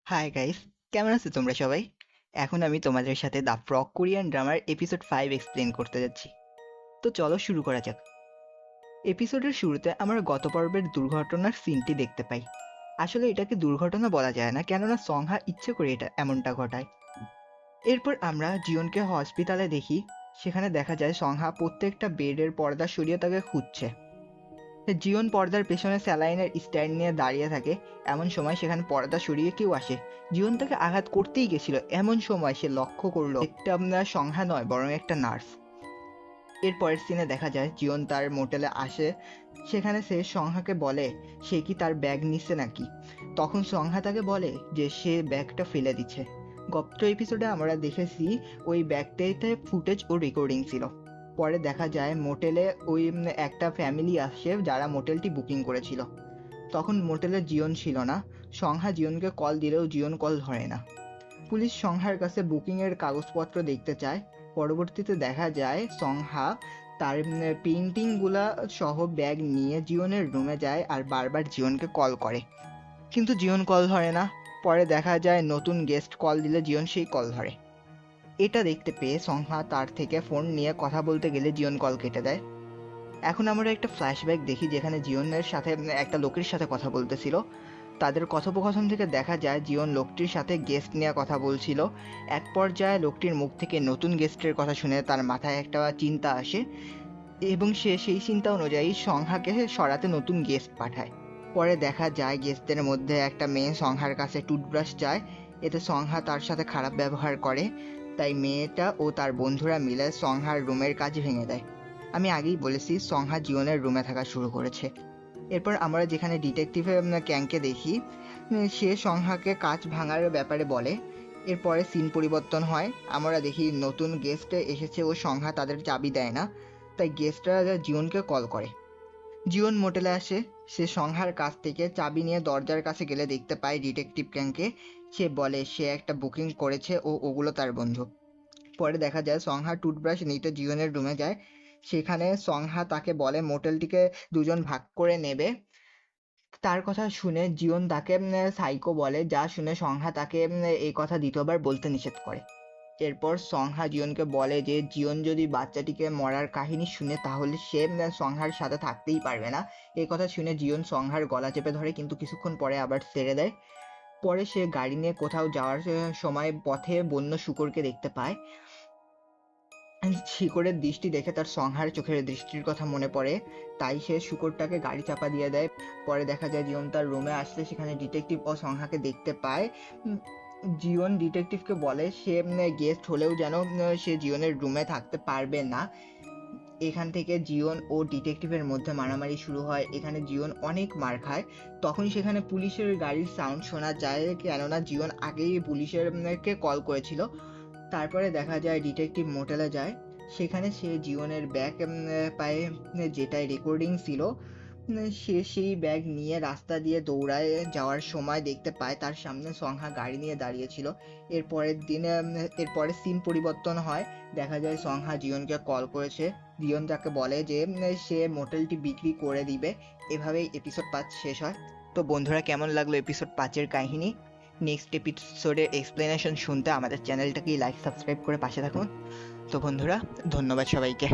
Hi guys, কেমন আছো তোমরা সবাই? এখন আমি তোমাদের সাথে the frog Korean drummer episode 5 explain করতে যাচ্ছি। তো চলো শুরু করা যাক। এপিসোডের শুরুতে আমরা গত পর্বের দুর্ঘটনার সিনটি দেখতে পাই। আসলে এটাকে দুর্ঘটনা বলা যায় না, কেননা সংহা ইচ্ছে করে এটা এমনটা ঘটায়। এরপর আমরা জিওনকে হসপিটালে দেখি। সেখানে দেখা যায় সংহা প্রত্যেকটা বেডের পর্দা সরিয়ে তাকে খুঁজছে। জিওন পর্দার পেছনে স্যালাইনের স্ট্যান্ড নিয়ে দাঁড়িয়ে থাকে। এমন সময় সেখানে পর্দা সরিয়ে কেউ আসে। জিওন তাকে আঘাত করতেই গেছিল, এমন সময় সে লক্ষ্য করলো একটা আপনার সংখ্যা নয় বরং একটা নার্স। এর পরের সিনে দেখা যায় জিওন তার মোটেলে আসে। সেখানে সে সংহাকে বলে সে কি তার ব্যাগ নিচ্ছে নাকি। তখন সংহা তাকে বলে যে সে ব্যাগটা ফেলে দিচ্ছে। গত এপিসোডে আমরা দেখেছি ওই ব্যাগটাতে ফুটেজ ও রেকর্ডিং ছিল। পরে দেখা যায় মোটেলে ওই একটা ফ্যামিলি আসে যারা মোটেলটি বুকিং করেছিল। তখন মোটেলে জিওন ছিল না। সংহা জিওনকে কল দিলেও জিওন কল ধরে না। পুলিশ সংহার কাছে বুকিং এর কাগজপত্র দেখতে চায়। পরবর্তীতে দেখা যায় সংহা তার পেইন্টিং গুলা সহ ব্যাগ নিয়ে জিওনের রুমে যায় আর বারবার জিওনকে কল করে, কিন্তু জিওন কল ধরে না। পরে দেখা যায় নতুন গেস্ট কল দিলে জিওন সেই কল ধরে। এটা দেখতে পেয়ে সংহা তার থেকে ফোন নিয়ে কথা বলতে গেলে জিওন কল কেটে দেয়। এখন আমরা একটা ফ্ল্যাশব্যাক দেখি যেখানে জিওনের সাথে একটা লোকের সাথে কথা বলতেছিল। তাদের কথোপকথন থেকে দেখা যায় জিওন লোকটির সাথে গেস্ট নিয়ে কথা বলছিল। এক পর্যায়ে লোকটির মুখ থেকে নতুন গেস্টের কথা শুনে তার মাথায় একটা চিন্তা আসে এবং সে সেই চিন্তা অনুযায়ী সংহাকে সরাতে নতুন গেস্ট পাঠায়। পরে দেখা যায় গেস্টদের মধ্যে একটা মেয়ে সংহার কাছে টুথব্রাশ চায়। এতে সংহা তার সাথে খারাপ ব্যবহার করে, তাই মেয়েটা ও তার বন্ধুরা মিলে সংহার রুমের কাজ ভেঙে দেয়। আমি আগেই বলেছি সংহা জিওনের রুমে থাকা শুরু করেছে। এরপর আমরা যেখানে ডিটেকটিভে ক্যাংকে দেখি, সে সংহাকে কাঁচ ভাঙার ব্যাপারে বলে। এরপরে সিন পরিবর্তন হয়। আমরা দেখি নতুন গেস্ট এসেছে ও সংহা তাদের চাবি দেয় না, তাই গেস্টরা জিওনকে কল করে। জিওন মোটেলে আসে। সে সংহার কাছ থেকে চাবি নিয়ে দরজার কাছে গেলে দেখতে পায় ডিটেকটিভ ক্যাংকে। সে বলে সে একটা বুকিং করেছে ও ওগুলো তার বন্ধু। পরে দেখা যায় সংহা টুথব্রাশ নিতে জিওনের রুমে যায়। সেখানে সংহা তাকে বলে মোটেলটিকে দুজন ভাগ করে নেবে। তার কথা শুনে জিওন তাকে সাইকো বলে, যা শুনে সংহা তাকে এই কথা দ্বিতীয়বার বলতে নিষেধ করে। এরপর সংহা জিওনকে বলে যে জিওন যদি বাচ্চাটিকে মরার কাহিনী শুনে তাহলে সে সংহার সাথে থাকতেই পারবে না। এই কথা শুনে জিওন সংহার গলা চেপে ধরে, কিন্তু কিছুক্ষণ পরে আবার ছেড়ে দেয়। পরে সে গাড়ি নিয়ে কোথাও যাওয়ার সময় পথে বন্য শূকরকে দেখতে পায়। শিকড়ের দৃষ্টি দেখে তার সংহার চোখের দৃষ্টির কথা মনে পড়ে, তাই সে শূকরটাকে গাড়ি চাপা দিয়ে দেয়। পরে দেখা যায় জিওন তার রুমে আসলে সেখানে ডিটেকটিভ ও সংহাকে দেখতে পায়। জিওন ডিটেকটিভকে বলে সে গেস্ট হলেও যেন সে জিওনের রুমে থাকতে পারবে না। এখান থেকে জিওন ও ডিটেকটিভের মধ্যে মারামারি শুরু হয়। এখানে জিওন অনেক মার খায়। তখন সেখানে পুলিশের গাড়ির সাউন্ড শোনা যায়, কেননা জিওন আগেই পুলিশের কে কল করেছিল। তারপরে দেখা যায় ডিটেকটিভ মোটেলে যায়। সেখানে সে জিওনের ব্যাগ পায়, যেটায় রেকর্ডিং ছিল। সে সেই ব্যাগ নিয়ে রাস্তা দিয়ে দৌড়ায় যাওয়ার সময় দেখতে পায় তার সামনে সংহা গাড়ি নিয়ে দাঁড়িয়েছিল। এরপরের দিনে এরপরে সিন পরিবর্তন হয়। দেখা যায় সংহা জিওনকে কল করেছে। জিওন তাকে বলে যে সে মোটেলটি বিক্রি করে দিবে। এভাবেই এপিসোড 5 শেষ হয়। তো বন্ধুরা, কেমন লাগলো এপিসোড 5-এর কাহিনী? নেক্সট এপিসোডের এক্সপ্লেনেশন শুনতে আমাদের চ্যানেলটাকে লাইক সাবস্ক্রাইব করে পাশে থাকুন। তো বন্ধুরা, ধন্যবাদ সবাইকে।